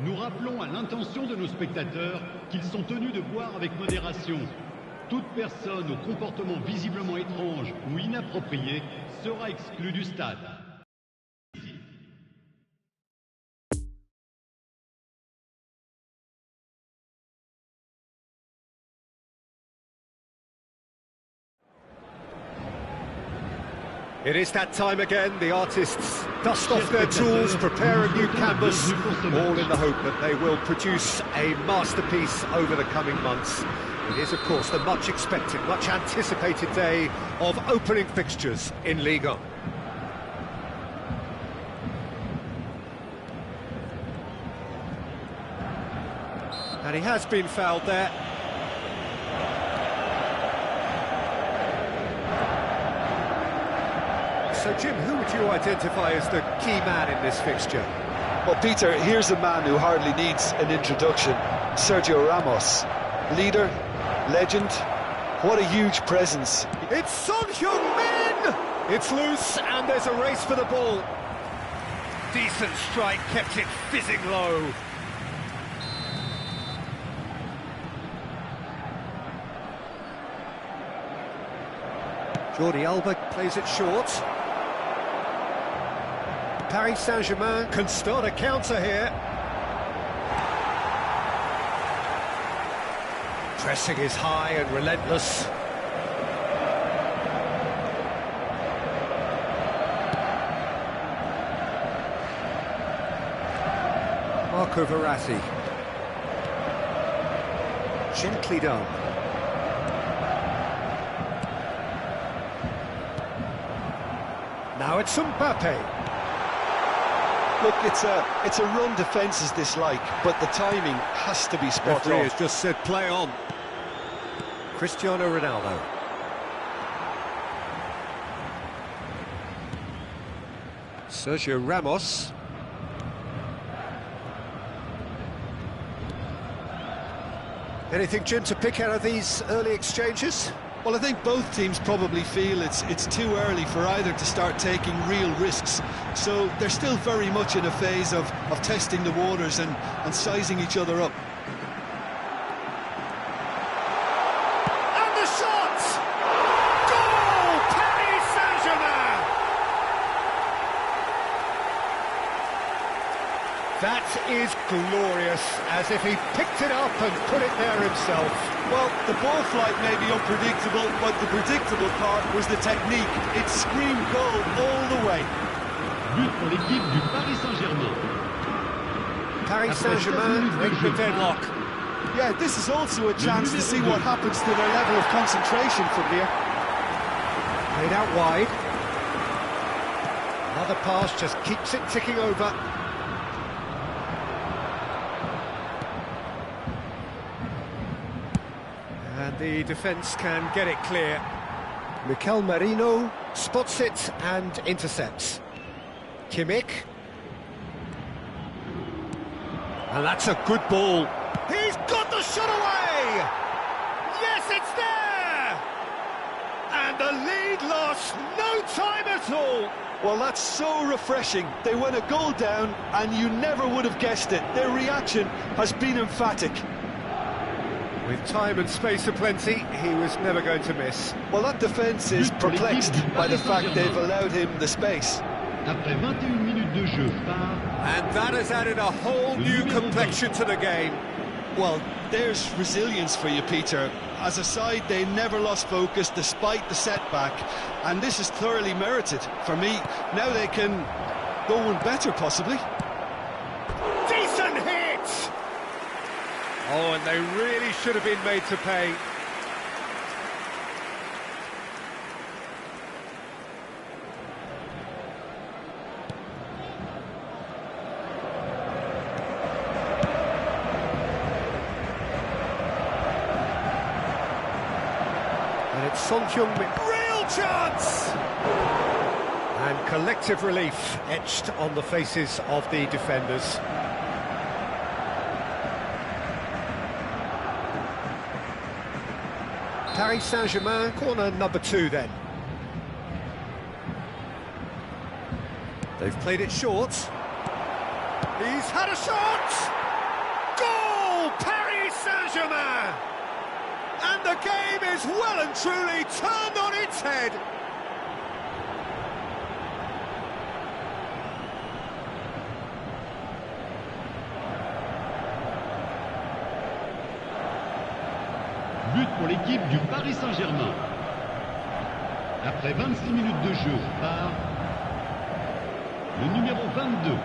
Nous rappelons à l'intention de nos spectateurs qu'ils sont tenus de boire avec modération. Toute personne au comportement visiblement étrange ou inapproprié sera exclue du stade. It is that time again. The artists dust off their tools, prepare a new canvas, all in the hope that they will produce a masterpiece over the coming months. It is, of course, the much expected, much anticipated day of opening fixtures in Ligue 1. And he has been fouled there. So, Jim, who would you identify as the key man in this fixture? Well, Peter, here's a man who hardly needs an introduction. Sergio Ramos. Leader, legend, what a huge presence. It's Son Heung-min! It's loose, and there's a race for the ball. Decent strike, kept it fizzing low. Jordi Alba plays it short. Paris Saint-Germain can start a counter here. Pressing is high and relentless. Marco Verratti. Gently done. Now it's Mbappe. Look, it's a run defence dislike, but the timing has to be spot on. Referee has just said play on. Cristiano Ronaldo. Sergio Ramos. Anything, Jim, to pick out of these early exchanges? Well, I think both teams probably feel it's too early for either to start taking real risks. So they're still very much in a phase of testing the waters and sizing each other up. And the shot! Goal! Paris Saint-Germain! That is glorious, as if he picked it up and put it there himself. Well, the ball flight may be unpredictable, but the predictable part was the technique. It screamed goal all the way. But pour l'équipe du Paris Saint-Germain. Paris Saint-Germain break the deadlock. Yeah, this is also a chance to see what happens to their level of concentration from here. Played out wide. Another pass just keeps it ticking over. And the defence can get it clear. Mikel Merino spots it and intercepts. Kimmich. And that's a good ball. He's got the shot away! Yes, it's there! And the lead lost no time at all. Well, that's so refreshing. They went a goal down and you never would have guessed it. Their reaction has been emphatic. With time and space aplenty, he was never going to miss. Well, that defence is perplexed by the fact they've allowed him the space. Après 21 minutes de jeu, and that has added a whole new complexion to the game. Well, there's resilience for you, Peter. As a side, they never lost focus despite the setback, and this is thoroughly merited. For me, now they can go one better, possibly. Decent hit! Oh, and they really should have been made to pay. And it's Son Heung-min. Real chance! And collective relief etched on the faces of the defenders. Paris Saint-Germain, corner number 2 then. They've played it short. He's had a shot! Saint-Germain! And the game is well and truly turned on its head. But pour l'équipe du Paris Saint-Germain. Après 26 minutes de jeu par le numéro 22.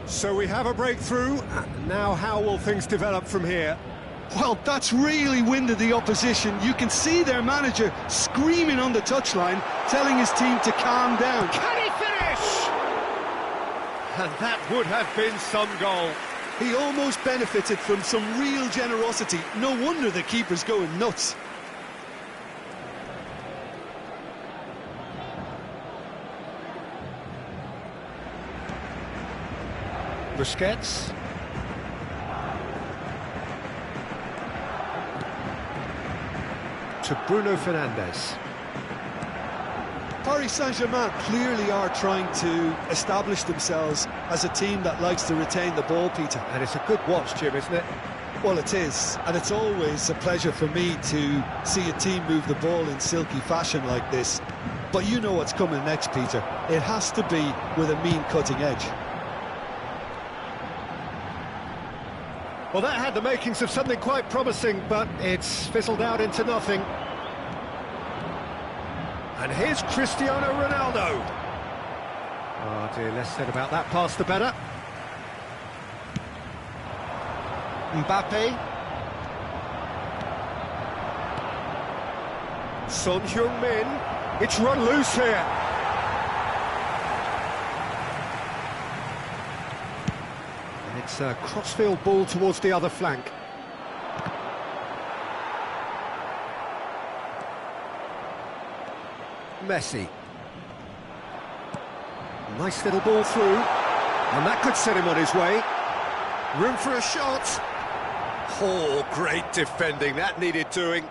So we have a breakthrough. Now how will things develop from here? Well, that's really winded the opposition. You can see their manager screaming on the touchline, telling his team to calm down. Can he finish? And that would have been some goal. He almost benefited from some real generosity. No wonder the keeper's going nuts. Busquets. To Bruno Fernandes. Paris Saint-Germain clearly are trying to establish themselves as a team that likes to retain the ball, Peter. And it's a good watch, Jim, isn't it? Well, it is, and it's always a pleasure for me to see a team move the ball in silky fashion like this. But you know what's coming next, Peter. It has to be with a mean cutting edge. Well, that had the makings of something quite promising, but it's fizzled out into nothing. And here's Cristiano Ronaldo. Oh dear, less said about that pass the better. Mbappe. Son Heung-min. It's run loose here. It's a crossfield ball towards the other flank. Messi. Nice little ball through, and that could set him on his way. Room for a shot. Oh, great defending, that needed doing.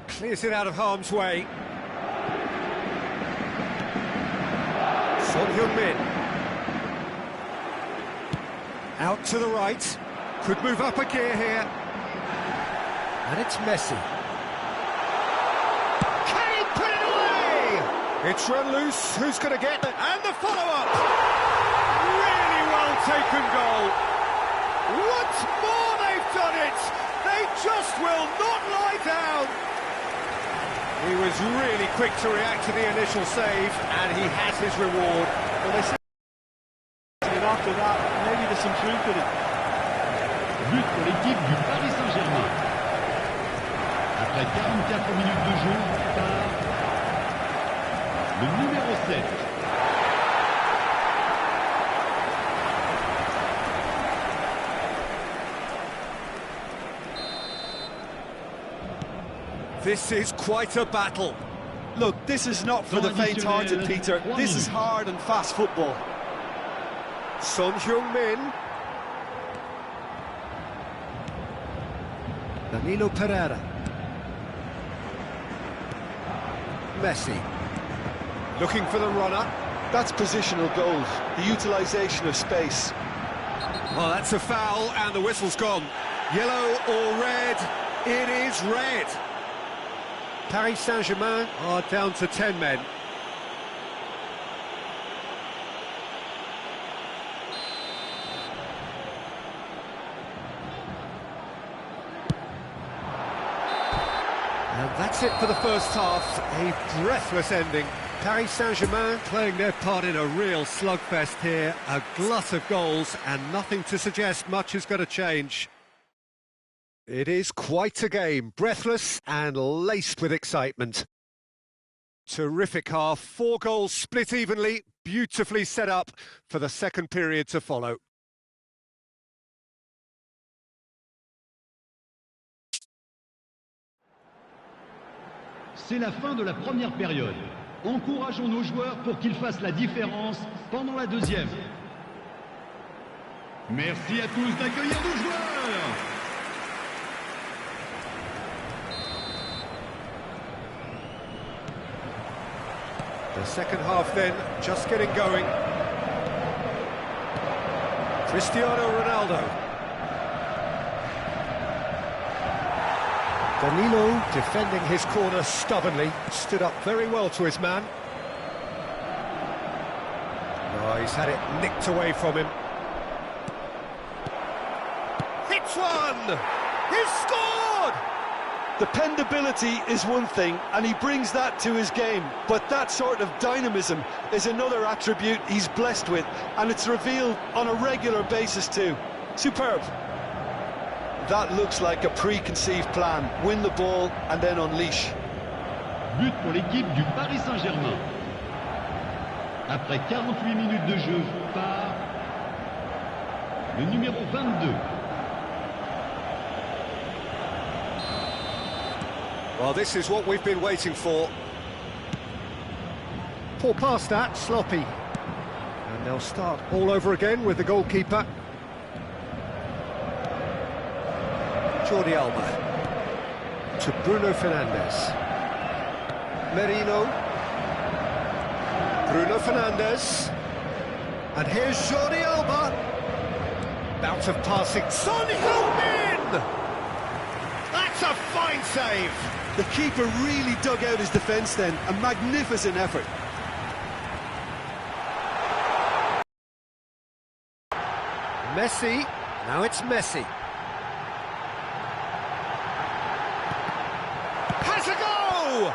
Clears it out of harm's way. Son Heung-min. Out to the right, could move up a gear here. And it's Messi. Can he put it away? It's run loose, who's going to get it? And the follow-up! Really well taken goal. Once more they've done it! They just will not lie down! He was really quick to react to the initial save, and he has his reward. Well, they said after that, maybe there's some truth in it. But pour l'équipe du Paris Saint-Germain. Après 44 minutes de jeu par le numéro 7. This is quite a battle. Look, this is not for the faint-hearted, Peter. This is hard and fast football. Son Heung-min. Danilo Pereira. Messi. Looking for the runner. That's positional goals, the utilisation of space. Well, that's a foul, and the whistle's gone. Yellow or red? It is red. Paris Saint-Germain are down to 10 men. And that's it for the first half, a breathless ending. Paris Saint-Germain playing their part in a real slugfest here, a glut of goals, and nothing to suggest much is going to change. It is quite a game, breathless and laced with excitement. Terrific half, 4 goals split evenly, beautifully set up for the second period to follow. C'est la fin de la première période. Encourageons nos joueurs pour qu'ils fassent la différence pendant la deuxième. Merci à tous d'accueillir nos joueurs. The second half then, just getting going. Cristiano Ronaldo. Danilo defending his corner stubbornly, stood up very well to his man. Oh, he's had it nicked away from him. Hits one! He's scored! Dependability is one thing, and he brings that to his game, but that sort of dynamism is another attribute he's blessed with, and it's revealed on a regular basis too. Superb. That looks like a preconceived plan. Win the ball and then unleash. But pour l'équipe du Paris Saint-Germain. Après 48 minutes de jeu par le numéro 22. Well, this is what we've been waiting for. Poor pass that, sloppy. And they'll start all over again with the goalkeeper. Jordi Alba. To Bruno Fernandes. Merino. Bruno Fernandes. And here's Jordi Alba. Bout of passing. Son Heung-min! That's a fine save! The keeper really dug out his defence then. A magnificent effort. Messi. Now it's Messi. Has a go!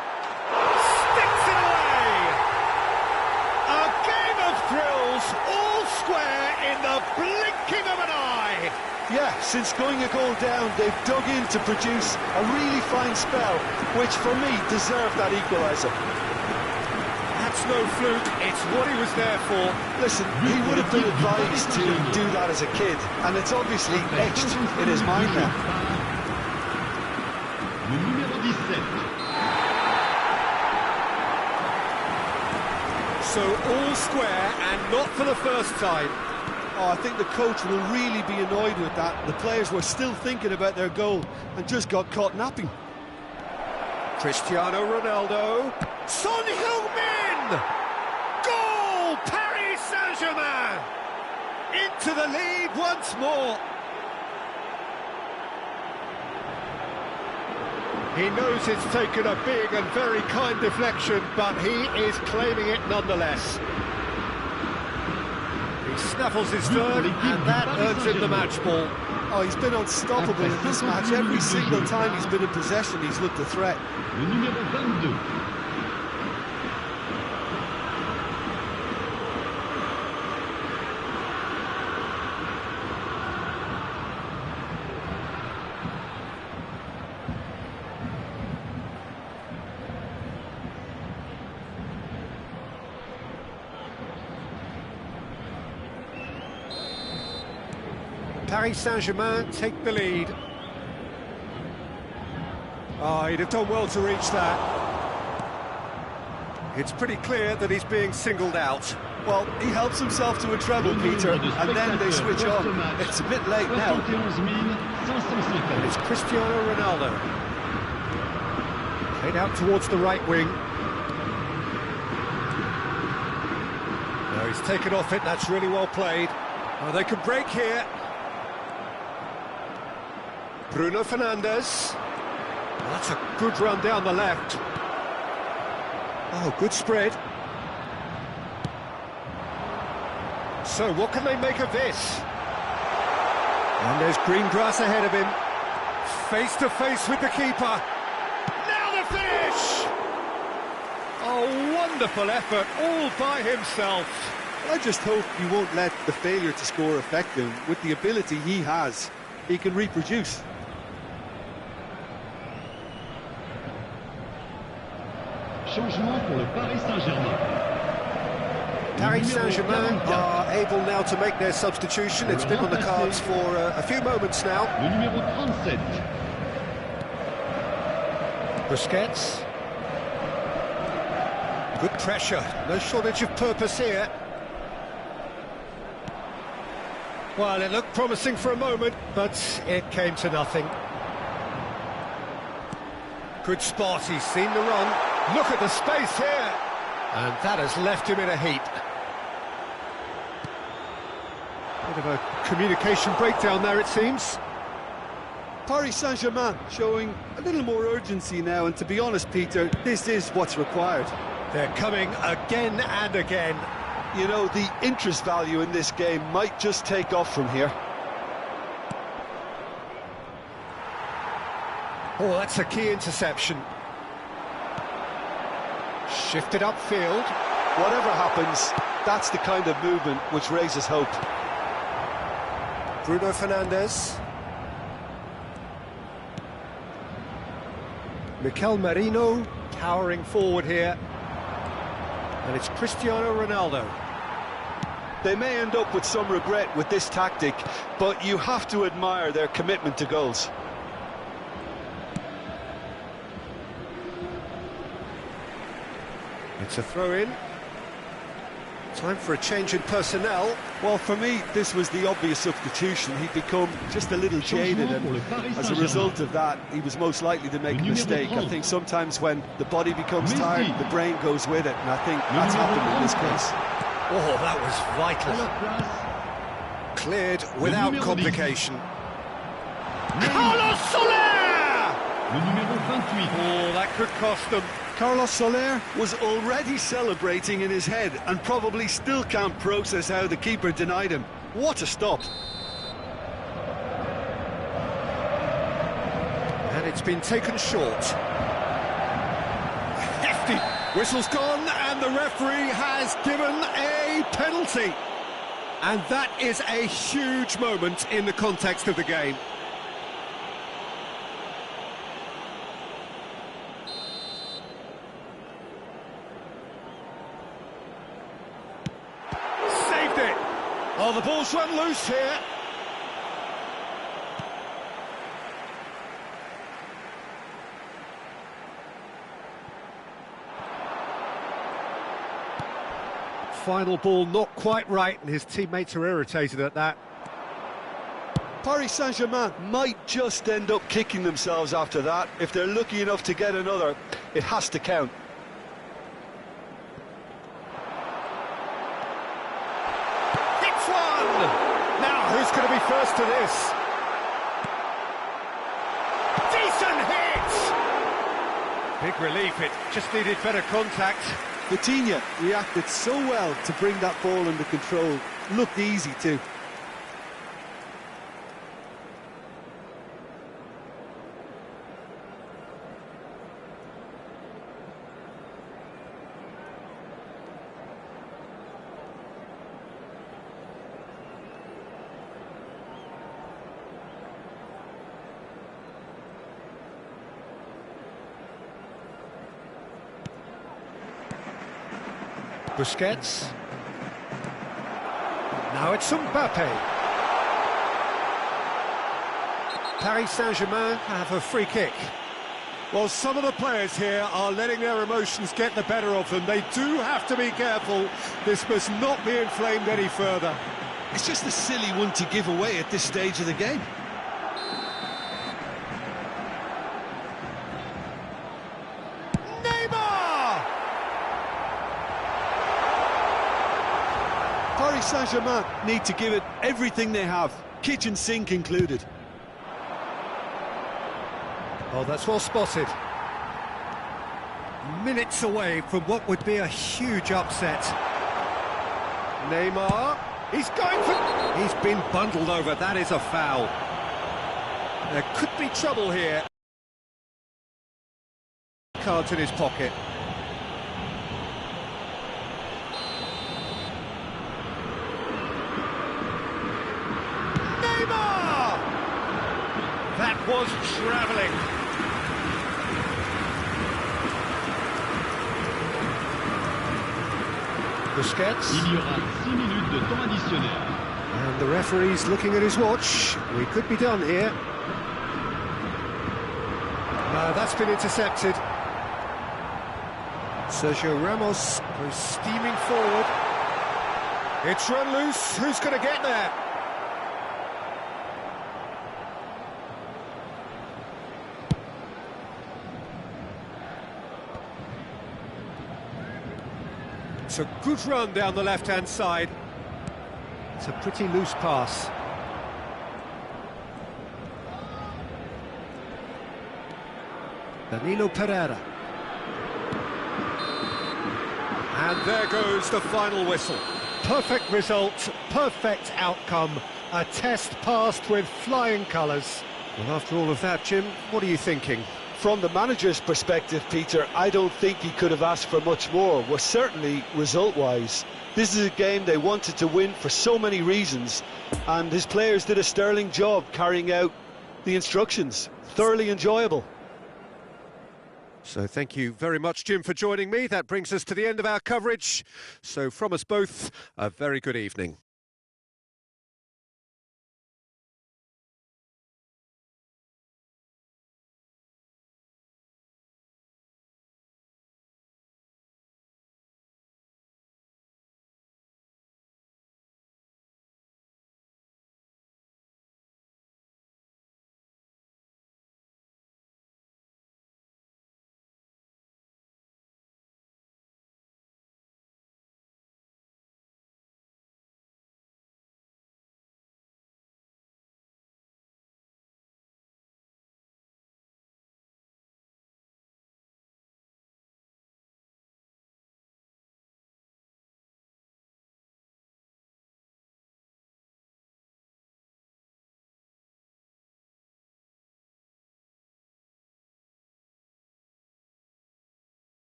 Sticks it away! A game of thrills, all square in the blinking of an eye! Yeah, since going a goal down, they've dug in to produce a really fine spell, which for me deserved that equaliser. That's no fluke, it's what he was there for. Listen, he would have been advised to do that as a kid, and it's obviously etched in his mind now. Le numéro 17. So all square, and not for the first time. Oh, I think the coach will really be annoyed with that. The players were still thinking about their goal and just got caught napping. Cristiano Ronaldo. Son Heung-min! Goal! Paris Saint-Germain! Into the lead once more. He knows it's taken a big and very kind deflection, but he is claiming it nonetheless. He snaffles his third, and that earns him the match ball. Oh, he's been unstoppable in this match. Every single time he's been in possession, he's looked a threat. Le numéro 22. Paris Saint-Germain take the lead. Oh, he'd have done well to reach that. It's pretty clear that he's being singled out. Well, he helps himself to a treble, Peter, and then they switch on. It's a bit late now. It's Cristiano Ronaldo. Played out towards the right wing. No, he's taken off it, that's really well played. Oh, they could break here. Bruno Fernandes. Well, that's a good run down the left. Oh, good spread. So, what can they make of this? And there's green grass ahead of him. Face to face with the keeper. Now the finish! Oh, wonderful effort, all by himself. I just hope he won't let the failure to score affect him. With the ability he has, he can reproduce. Changement pour le Paris Saint-Germain. Paris Saint-Germain are able now to make their substitution. It's been on the cards for a few moments now. Le numéro 37. Busquets. Good pressure, no shortage of purpose here. Well, it looked promising for a moment, but it came to nothing. Good spot, he's seen the run. Look at the space here! And that has left him in a heap. Bit of a communication breakdown there, it seems. Paris Saint-Germain showing a little more urgency now, and to be honest, Peter, this is what's required. They're coming again and again. You know, the interest value in this game might just take off from here. Oh, that's a key interception. Shifted upfield. Whatever happens, that's the kind of movement which raises hope. Bruno Fernandes. Mikel Merino towering forward here. And it's Cristiano Ronaldo. They may end up with some regret with this tactic, but you have to admire their commitment to goals. It's a throw-in. Time for a change in personnel. Well, for me, this was the obvious substitution. He'd become just a little jaded, and as a result of that, he was most likely to make a mistake. I think sometimes when the body becomes tired, the brain goes with it, and I think that's happened in this case. Oh, that was vital. Cleared without complication. Carlos Soler! Oh, that could cost them. Carlos Soler was already celebrating in his head and probably still can't process how the keeper denied him. What a stop. And it's been taken short. Hefty. Whistle's gone and the referee has given a penalty. And that is a huge moment in the context of the game. Oh, the ball's run loose here. Final ball not quite right, and his teammates are irritated at that. Paris Saint-Germain might just end up kicking themselves after that. If they're lucky enough to get another, it has to count. Now, who's going to be first to this? Decent hit! Big relief, it just needed better contact. Vitinha reacted so well to bring that ball under control. Looked easy too. Busquets. Now it's Mbappe. Paris Saint-Germain have a free kick. Well, some of the players here are letting their emotions get the better of them. They do have to be careful. This must not be inflamed any further. It's just a silly one to give away at this stage of the game. Paris Saint-Germain need to give it everything they have, kitchen sink included. Oh, that's well spotted. Minutes away from what would be a huge upset. Neymar, he's going for... He's been bundled over, that is a foul. There could be trouble here. Cards in his pocket. That was travelling. Busquets. Il y aura 6 minutes de temps additionnel. And the referee's looking at his watch. We could be done here. That's been intercepted. Sergio Ramos goes steaming forward. It's run loose. Who's going to get there? It's a good run down the left-hand side. It's a pretty loose pass. Danilo Pereira. And there goes the final whistle. Perfect result, perfect outcome. A test passed with flying colours. Well, after all of that, Jim, what are you thinking? From the manager's perspective, Peter, I don't think he could have asked for much more. Well, certainly result-wise. This is a game they wanted to win for so many reasons, and his players did a sterling job carrying out the instructions. Thoroughly enjoyable. So thank you very much, Jim, for joining me. That brings us to the end of our coverage. So from us both, a very good evening.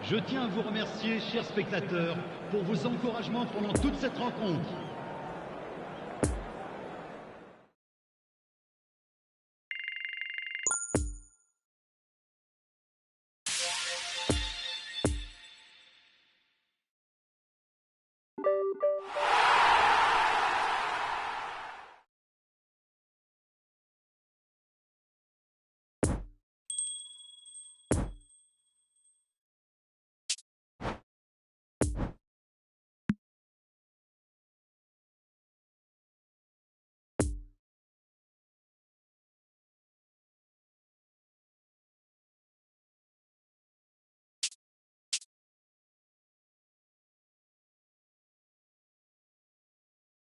Je tiens à vous remercier, chers spectateurs, pour vos encouragements pendant toute cette rencontre.